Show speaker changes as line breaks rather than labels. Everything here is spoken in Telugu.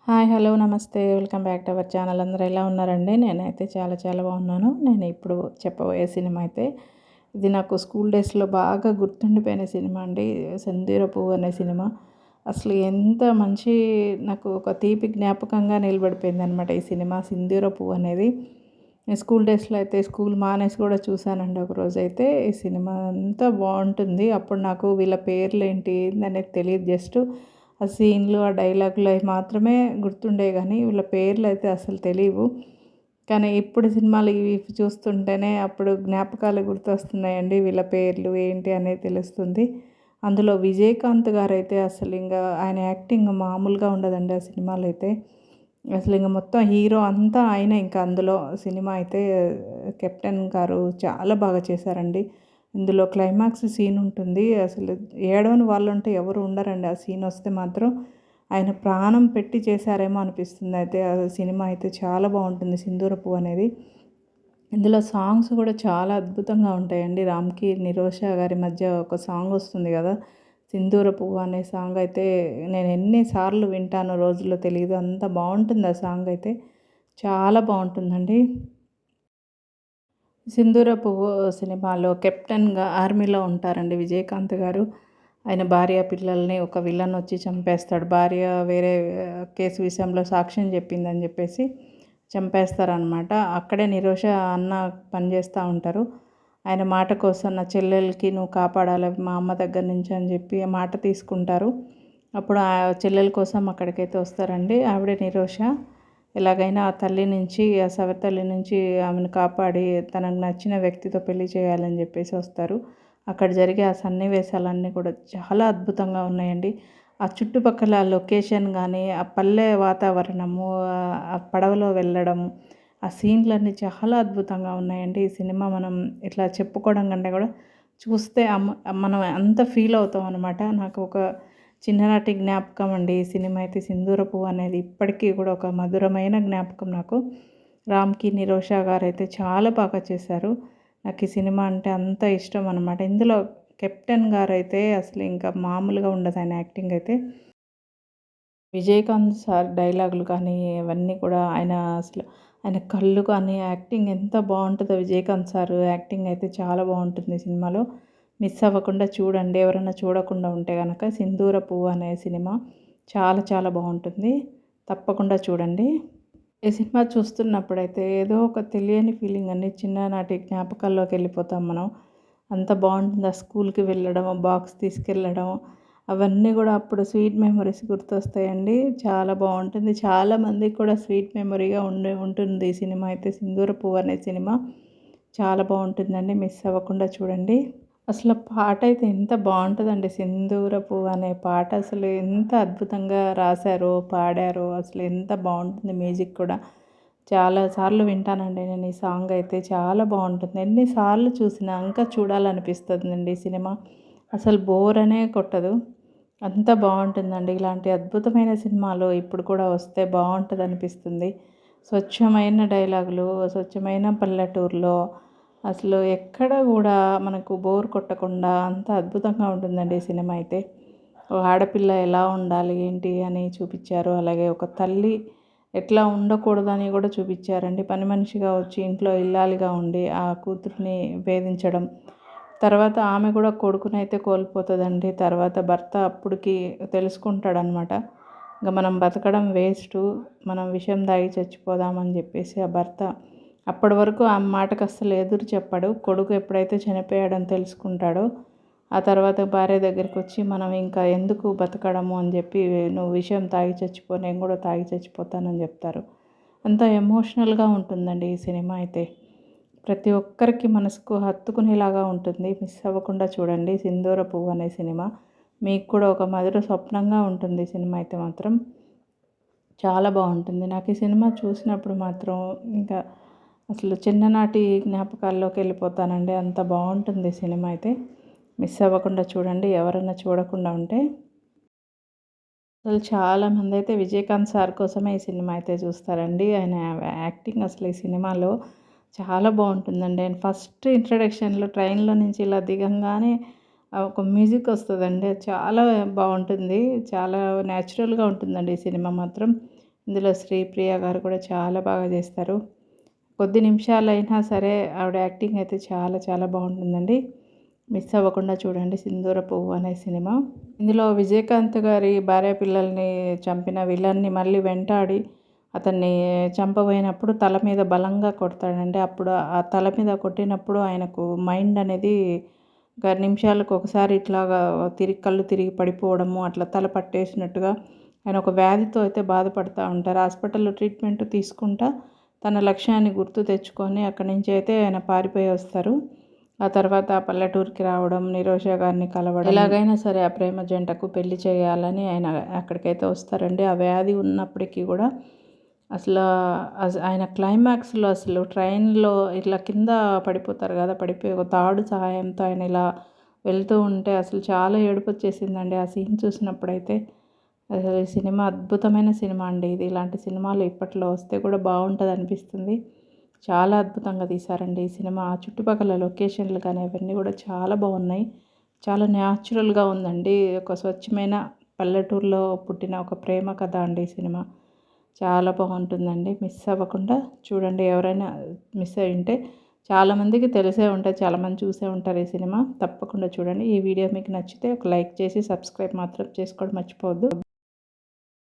హాయ్. హలో. నమస్తే. Welcome back to our channel. అందరూ ఎలా ఉన్నారండి? నేనైతే చాలా చాలా బాగున్నాను. నేను ఇప్పుడు చెప్పబోయే సినిమా అయితే ఇది నాకు స్కూల్ డేస్‌లో బాగా గుర్తుండిపోయిన సినిమా అండి. 'సింధూర పువ్వు' అనే సినిమా. అసలు ఎంత మంచి నాకు ఒక తీపి జ్ఞాపకంగా నిలబడిపోయిందనమాట ఈ సినిమా 'సింధూర పువ్వు' అనేది. నేను స్కూల్ డేస్‌లో అయితే స్కూల్ మానేసి కూడా చూశానండి ఒకరోజైతే. ఈ సినిమా అంతా బావుంటుంది. అప్పుడు నాకు వీళ్ళ పేర్లేంటి ఏందనేది తెలీదు. జస్ట్ ఆ సీన్‌లు, ఆ డైలాగులు అవి మాత్రమే గుర్తుండేవి గానీ, వీళ్ళ పేర్లయితే అసలు తెలీవు. కానీ ఇప్పుడు సినిమాలు ఇవి చూస్తుంటేనే అప్పుడు జ్ఞాపకాలు గుర్తొస్తున్నాయండి. వీళ్ళ పేర్లు ఏంటి అనేది తెలుస్తుంది. అందులో విజయకాంత్ గారైతే అసలింగా ఆయన యాక్టింగ్ మామూలుగా ఉండదండి ఆ సినిమాలో అయితే. అసలింక మొత్తం హీరో అంతా ఆయనే ఇంకా అందులో. సినిమా అయితే కెప్టెన్ గారు చాలా బాగా చేశారండి. ఇందులో క్లైమాక్స్ సీన్ ఉంటుంది. అసలు ఏడవని వాళ్ళంటూ ఎవరు ఉండరండి. ఆ సీన్ వస్తే మాత్రం ఆయన ప్రాణం పెట్టి చేశారేమో అనిపిస్తుంది. అయితే ఆ సినిమా అయితే చాలా బావుంటుంది 'సింధూర పువ్వు' అనేది. ఇందులో సాంగ్స్ కూడా చాలా అద్భుతంగా ఉంటాయండి. 'రామ్‌కి', 'నిరోష' గారి మధ్య ఒక సాంగ్ వస్తుంది కదా! 'సింధూర పువ్వు' అనే సాంగ్ అయితే నేను ఎన్ని సార్లు వింటానో రోజులో తెలీదు. అంత బావుంటుంది ఆ సాంగ్ అయితే. చాలా బావుంటుందండి. 'సింధూర పువ్వు' సినిమాలో కెప్టెన్‌గా ఆర్మీలో ఉంటారండి విజయకాంత్ గారు. ఆయన భార్య, పిల్లల్ని ఒక విలన్ వచ్చి చంపేస్తాడు. భార్య వేరే కేసు విషయంలో సాక్ష్యం చెప్పిందని చెప్పేసి చంపేస్తారనమాట. అక్కడే నిరోష అన్న పనిచేస్తూ ఉంటారు. ఆయన మాట కోసం నా చెల్లెలకి నువ్వు కాపాడాలి మా అమ్మ దగ్గర నుంచి అని చెప్పి మాట తీసుకుంటారు. అప్పుడు ఆ చెల్లెల కోసం అక్కడికైతే వస్తారండి. ఆవిడే నిరోష. ఎలాగైనా ఆ తల్లి నుంచి, ఆ సవతి నుంచి ఆమెను కాపాడి తనకు నచ్చిన వ్యక్తితో పెళ్లి చేయాలని చెప్పేసి వస్తారు. అక్కడ జరిగే ఆ సన్నివేశాలన్నీ కూడా చాలా అద్భుతంగా ఉన్నాయండి. ఆ చుట్టుపక్కల లొకేషన్ గానీ, ఆ పల్లె వాతావరణము, ఆ పడవలో వెళ్ళడం, ఆ సీన్‌లన్నీ చాలా అద్భుతంగా ఉన్నాయండి. ఈ సినిమా మనం ఇట్లా చెప్పుకోవడం కంటే కూడా చూస్తే మనం అంత ఫీల్ అవుతాం అనమాట. నాకు ఒక చిన్ననాటి జ్ఞాపకం అండి ఈ సినిమా అయితే 'సింధూర పువ్వు' అనేది ఇప్పటికీ కూడా ఒక మధురమైన జ్ఞాపకం నాకు. 'రామ్‌కి', 'నిరోష' గారైతే చాలా బాగా చేశారు. నాకు ఈ సినిమా అంటే అంత ఇష్టం అనమాట. ఇందులో కెప్టెన్ గారైతే అసలు ఇంకా మామూలుగా ఉండదు ఆయన యాక్టింగ్ అయితే. విజయకాంత్ సార్ డైలాగులు కానీ ఇవన్నీ కూడా ఆయన కళ్ళు కానీ యాక్టింగ్ ఎంత బావుంటదో విజయకాంత్ సార్ యాక్టింగ్ అయితే చాలా బావుంటుంది సినిమాలో. మిస్ అవ్వకుండా చూడండి. ఎవరైనా చూడకుండా ఉంటే గనక 'సింధూర పువ్వు' అనే సినిమా చాలా చాలా బావుంటుంది. తప్పకుండా చూడండి. ఈ సినిమా చూస్తున్నప్పుడైతే ఏదో ఒక తెలియని ఫీలింగ్ అండి. చిన్ననాటి జ్ఞాపకాల్లోకి వెళ్ళిపోతాం మనం. అంత బావుంటుంది. ఆ స్కూల్‌కి వెళ్ళడం, బాక్స్ తీసుకెళ్ళడం అవన్నీ గూడా అప్పుడు స్వీట్ మెమోరీస్ గుర్తొస్తాయండి. చాలా బావుంటుంది. చాలా మందికి కూడా స్వీట్ మెమొరీగా ఉంటుంది ఈ సినిమా అయితే 'సింధూర పువ్వు' అనే సినిమా. చాలా బావుంటుందండి. మిస్ అవ్వకుండా చూడండి. అసల పాటయితే ఎంత బావుంటదండి. 'సింధూర పువ్వు' అనే పాట అసలు ఎంత అద్భుతంగా రాశారో, పాడారో అసలు ఎంత బావుంటుంది మ్యూజిక్ కూడా. చాలా సార్లు వింటానండి నేను ఈ సాంగ్ అయితే చాలా బావుంటుంది. ఎన్ని సార్లు చూసినా ఇంకా చూడాలనిపిస్తుందండి ఈ సినిమా. అసలు బోర్ అనే కొట్టదు. అంత బావుంటుందండి. ఇలాంటి అద్భుతమైన సినిమాలు ఇప్పుడు కూడా వస్తే బావుంటదనిపిస్తుంది. స్వచ్ఛమైన డైలాగులు, స్వచ్ఛమైన పల్లెటూరులో అసలు ఎక్కడ గూడా మనకు బోర్ కొట్టకుండా అంత అద్భుతంగా ఉంటుందండి ఈ సినిమా అయితే. ఓ ఆడపిల్ల ఎలా ఉండాలి, ఏంటి అని చూపిచ్చారు. అలాగే ఒక తల్లి ఎట్లా ఉండకూడదని గూడా చూపిచ్చారండి. పని మనిషిగా వచ్చి ఇంట్లో ఇల్లాలిగా ఉండి ఆ కూతురిని వేధించడం. తర్వాత ఆమె కూడా కొడుకునైతే కోల్పోతదండి. తర్వాత భర్త అప్పటికి తెలుసుకుంటాడనమాట. ఇంక మనం బతకడం వేస్టు. మనం విషం తాగి చచ్చిపోదాం అని జెప్పేసి ఆ భర్త అప్పటి వరకు ఆ మాటకు అస్సలు ఎదురు చెప్పడు. కొడుకు ఎప్పుడైతే చనిపోయాడని తెలుసుకుంటాడో, ఆ తర్వాత భార్య దగ్గరికొచ్చి మనం ఇంకా ఎందుకు బతకడము అని జెప్పి, "నువ్వు విషం తాగి చచ్చిపో, నేను గూడా తాగి చచ్చిపోతానని" జెప్తారు. అంత ఎమోషనల్‌గా ఉంటుందండి ఈ సినిమా అయితే. ప్రతి ఒక్కరికి మనసుకు హత్తుకునేలాగా ఉంటుంది. మిస్ అవ్వకుండా చూడండి 'సింధూర పువ్వు' అనే సినిమా. మీకు కూడా ఒక మధుర స్వప్నంగా ఉంటుంది ఈ సినిమా అయితే మాత్రం. చాలా బావుంటుంది. నాకు ఈ సినిమా చూసినప్పుడు మాత్రం ఇంకా అసలు చిన్ననాటి జ్ఞాపకాల్లోకెళ్ళిపోతానండి. అంత బావుంటుంది సినిమా అయితే. మిస్ అవ్వకుండా చూడండి ఎవరైనా చూడకుండా ఉంటే. అసలు చాలామందైతే విజయకాంత్ సార్ కోసమే ఈ సినిమా అయితే చూస్తారండి. ఆయన యాక్టింగ్ అసలు ఈ సినిమాలో చాలా బావుంటుందండి. ఆయన ఫస్ట్ ఇంట్రడక్షన్‌లో ట్రైన్‌లో నుంచి ఇలా దిగంగానే ఒక మ్యూజిక్ వస్తదండి. అది చాలా బావుంటుంది. చాలా న్యాచురల్‌గా ఉంటుందండి ఈ సినిమా మాత్రం. ఇందులో శ్రీప్రియ గారు కూడా చాలా బాగా చేస్తారు. కొద్ది నిమిషాలైనా సరే ఆవిడ యాక్టింగ్ అయితే చాలా చాలా బాగుంటుందండి. మిస్ అవ్వకుండా చూడండి 'సింధూర పువ్వు' అనే సినిమా. ఇందులో విజయకాంత్ గారి భార్య పిల్లల్ని చంపిన విలన్ని మళ్ళీ వెంటాడి అతన్ని చంపబోయినప్పుడు తల మీద బలంగా కొడతాడండి. అప్పుడు ఆ తల మీద కొట్టినప్పుడు ఆయనకు మైండ్ అనేది నిమిషాలకు ఒకసారి ఇట్లాగా కళ్ళు తిరిగి పడిపోవడము, అట్లా తల పట్టేసినట్టుగా ఆయన ఒక వ్యాధితో అయితే బాధపడుతూ ఉంటారు. హాస్పిటల్‌లో ట్రీట్మెంట్ తీసుకుంటా తన లక్ష్యాన్ని గుర్తు తెచ్చుకొని అక్కడి నుంచి అయితే ఆయన పారిపోయి వస్తారు. ఆ తర్వాత పల్లెటూరికి రావడం, నిరోష గారిని కలవడం, ఎలాగైనా సరే ఆ ప్రేమ జంటకు పెళ్లి చేయాలని ఆయన అక్కడికైతే వస్తారండి. ఆ వ్యాధి ఉన్నప్పటికీ కూడా ఆయన క్లైమాక్స్‌లో అసలు ట్రైన్‌లో ఇట్లా కింద పడిపోతారు కదా! పడిపోయి ఒక తాడు సహాయంతో ఆయన ఇలా వెళ్తూ ఉంటే అసలు చాలా ఏడుపొచ్చేసిందండి ఆ సీన్ చూసినప్పుడైతే. అసలు ఈ సినిమా అద్భుతమైన సినిమా అండి ఇది. ఇలాంటి సినిమాలు ఇప్పట్లో వస్తే కూడా బాగుంటుందనిపిస్తుంది. చాలా అద్భుతంగా తీశారండి ఈ సినిమా. ఆ చుట్టుపక్కల లొకేషన్లు కానీ అవన్నీ కూడా చాలా బాగున్నాయి. చాలా న్యాచురల్‌గా ఉందండి. ఒక స్వచ్ఛమైన పల్లెటూరులో పుట్టిన ఒక ప్రేమ కథ అండి ఈ సినిమా. చాలా బాగుంటుందండి. మిస్ అవ్వకుండా చూడండి. ఎవరైనా మిస్ అయ్యి ఉంటే చాలామందికి తెలిసే ఉంటాయి. చాలామంది చూసే ఉంటారు ఈ సినిమా. తప్పకుండా చూడండి. ఈ వీడియో మీకు నచ్చితే ఒక లైక్ చేసి సబ్స్క్రైబ్ మాత్రం చేసుకోవడం మర్చిపోవద్దు.